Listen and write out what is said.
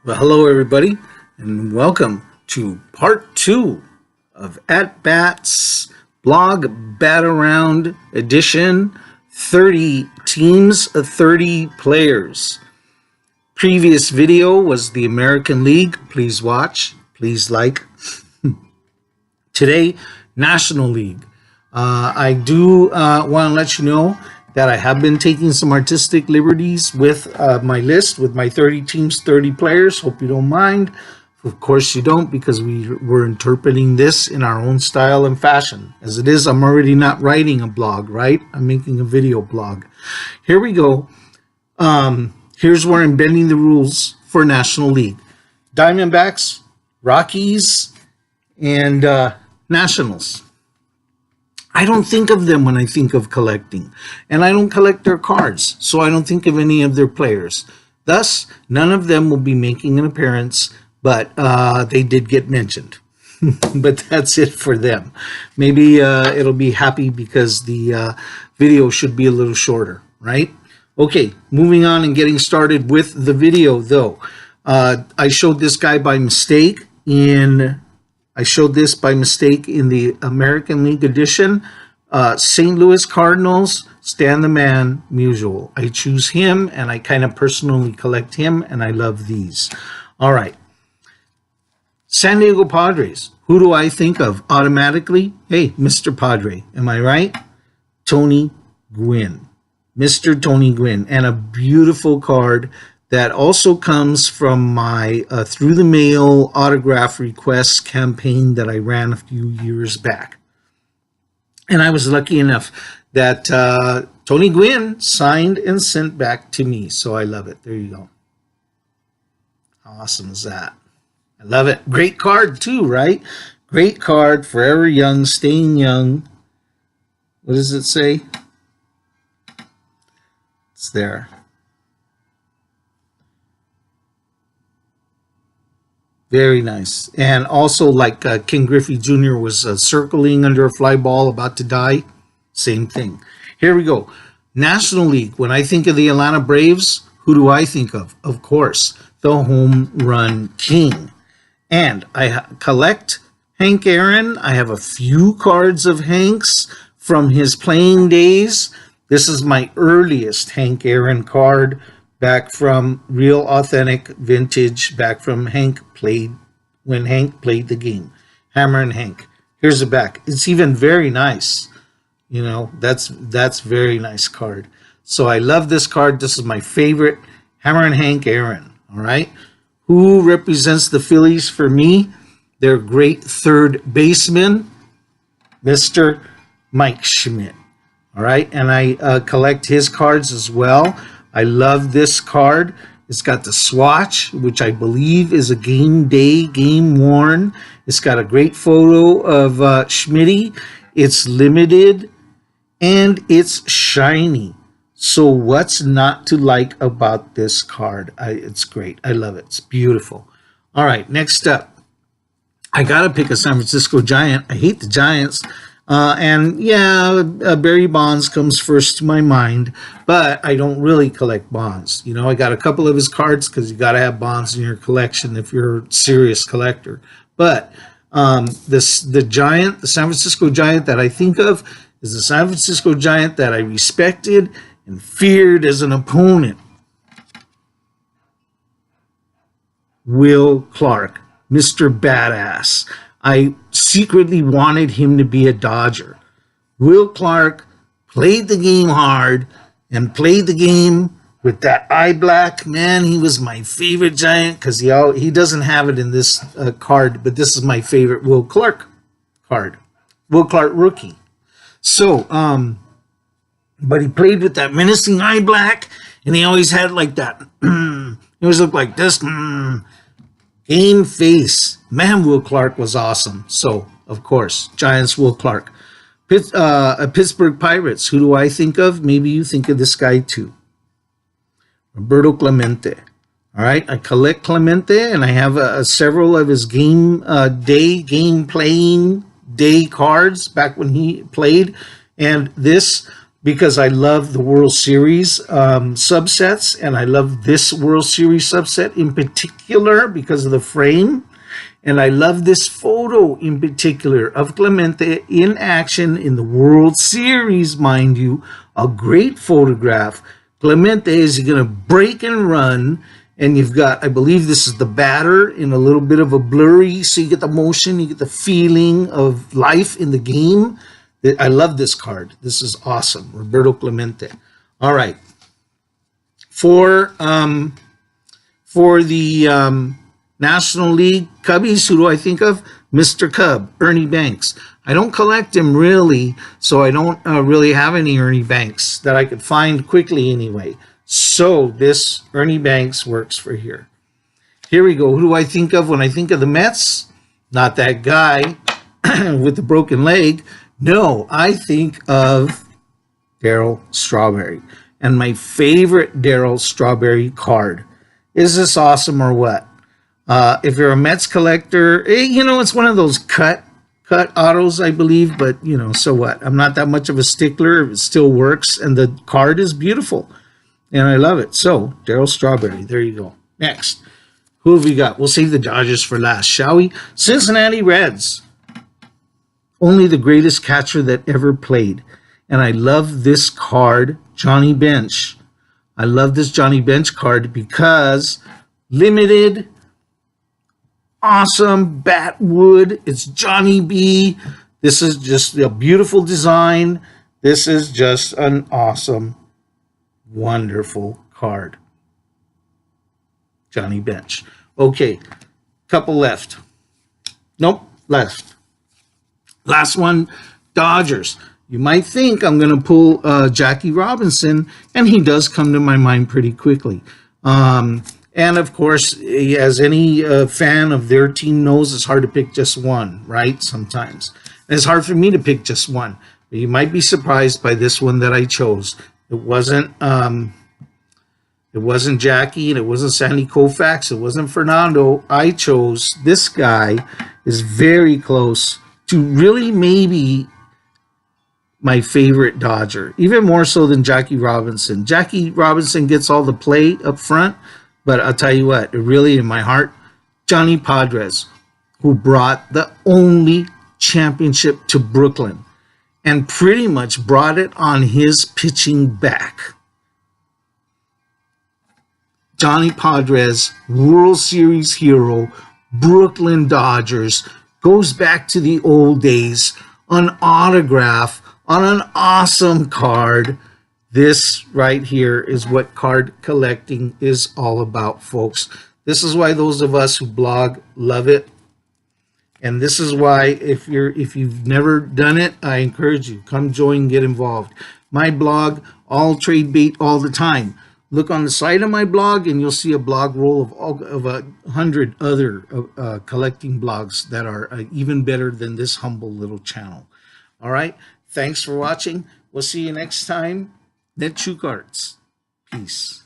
Well, hello everybody, and welcome to part 2 of At Bats Blog Bat Around Edition 30 Teams of 30 Players. Previous video was the American League. Please watch, please like. Today, National League. I do want to let you know that I have been taking some artistic liberties with my list, with my 30 teams, 30 players. Hope you don't mind. Of course you don't, because we're interpreting this in our own style and fashion. As it is, I'm already not writing a blog, right? I'm making a video blog. Here we go. Here's where I'm bending the rules for National League. Diamondbacks, Rockies, and Nationals. I don't think of them when I think of collecting, and I don't collect their cards, so I don't think of any of their players. Thus, none of them will be making an appearance, but they did get mentioned. But that's it for them. Maybe it'll be happy because the video should be a little shorter, right? Okay, moving on and getting started with the video, though. I showed this guy by mistake in... I showed this by mistake in the American League edition. St. Louis Cardinals, Stan the Man, Musial. I choose him, and I kind of personally collect him, and I love these. All right. San Diego Padres. Who do I think of automatically? Hey, Mr. Padre. Am I right? Tony Gwynn. Mr. Tony Gwynn. And a beautiful card that also comes from my through the mail autograph request campaign that I ran a few years back. And I was lucky enough that Tony Gwynn signed and sent back to me. So I love it. There you go. How awesome is that? I love it. Great card too, right? Great card. Forever young, staying young. What does it say? It's there. Very nice. And also, like King Griffey Jr. was circling under a fly ball about to die. Same thing. Here we go. National League. When I think of the Atlanta Braves, who do I think of? Of course, the home run king. And I collect Hank Aaron. I have a few cards of Hank's from his playing days. This is my earliest Hank Aaron card, back from real authentic vintage, back from when Hank played the game. Hammer and Hank. Here's the back. It's even very nice. You know, that's very nice card. So I love this card. This is my favorite. Hammer and Hank Aaron. All right. Who represents the Phillies for me? Their great third baseman, Mr. Mike Schmidt. All right. And I collect his cards as well. I love this card. It's got the swatch, which I believe is a game day, game worn. It's got a great photo of Schmitty. It's limited and it's shiny. So what's not to like about this card? It's great. I love it. It's beautiful. All right, next up. I got to pick a San Francisco Giant. I hate the Giants. And yeah, Barry Bonds comes first to my mind, but I don't really collect Bonds. You know, I got a couple of his cards because you got to have Bonds in your collection if you're a serious collector. But the Giant, the San Francisco Giant that I think of is the San Francisco Giant that I respected and feared as an opponent. Will Clark, Mr. Badass. I secretly wanted him to be a Dodger. Will Clark played the game hard and played the game with that eye black. Man, he was my favorite Giant because he doesn't have it in this card, but this is my favorite Will Clark card. Will Clark rookie. So, but he played with that menacing eye black, and he always had like that. He always looked like this. Game face. Man, Will Clark was awesome. So, of course, Giants, Will Clark. Pittsburgh Pirates. Who do I think of? Maybe you think of this guy too. Roberto Clemente. All right, I collect Clemente, and I have several of his game playing day cards back when he played. And this because I love the World Series subsets, and I love this World Series subset in particular because of the frame. And I love this photo in particular of Clemente in action in the World Series, mind you. A great photograph. Clemente is going to break and run. And you've got, I believe this is the batter in a little bit of a blurry. So you get the motion, you get the feeling of life in the game. I love this card. This is awesome. Roberto Clemente. All right. For the National League Cubbies, who do I think of? Mr. Cub, Ernie Banks. I don't collect him really, so I don't really have any Ernie Banks that I could find quickly anyway. So this Ernie Banks works for here. Here we go. Who do I think of when I think of the Mets? Not that guy with the broken leg. No, I think of Darryl Strawberry. And my favorite Darryl Strawberry card. Is this awesome or what? If you're a Mets collector, it's one of those cut autos, I believe, but so what? I'm not that much of a stickler. It still works, and the card is beautiful, and I love it. So, Darryl Strawberry, there you go. Next, who have we got? We'll save the Dodgers for last, shall we? Cincinnati Reds. Only the greatest catcher that ever played, and I love this card, Johnny Bench. I love this Johnny Bench card because limited. Awesome Batwood. It's Johnny B. This is just a beautiful design. This is just an awesome, wonderful card. Johnny Bench. Okay, couple left. Nope, left. Last one, Dodgers. You might think I'm going to pull Jackie Robinson, and he does come to my mind pretty quickly. And of course, as any fan of their team knows, it's hard to pick just one, right? Sometimes. And it's hard for me to pick just one. But you might be surprised by this one that I chose. It wasn't Jackie, and it wasn't Sandy Koufax, it wasn't Fernando. I chose this guy. Is very close to really maybe my favorite Dodger, even more so than Jackie Robinson. Jackie Robinson gets all the play up front. But I'll tell you what, really in my heart, Johnny Padres, who brought the only championship to Brooklyn and pretty much brought it on his pitching back. Johnny Padres, World Series hero, Brooklyn Dodgers, goes back to the old days, an autograph on an awesome card. This right here is what card collecting is all about, folks. This is why those of us who blog love it. And this is why if you've never done it, I encourage you, come join, get involved. My blog, all trade bait all the time. Look on the side of my blog and you'll see a blog roll of 100 other collecting blogs that are even better than this humble little channel. All right. Thanks for watching. We'll see you next time. Net True Cards. Peace.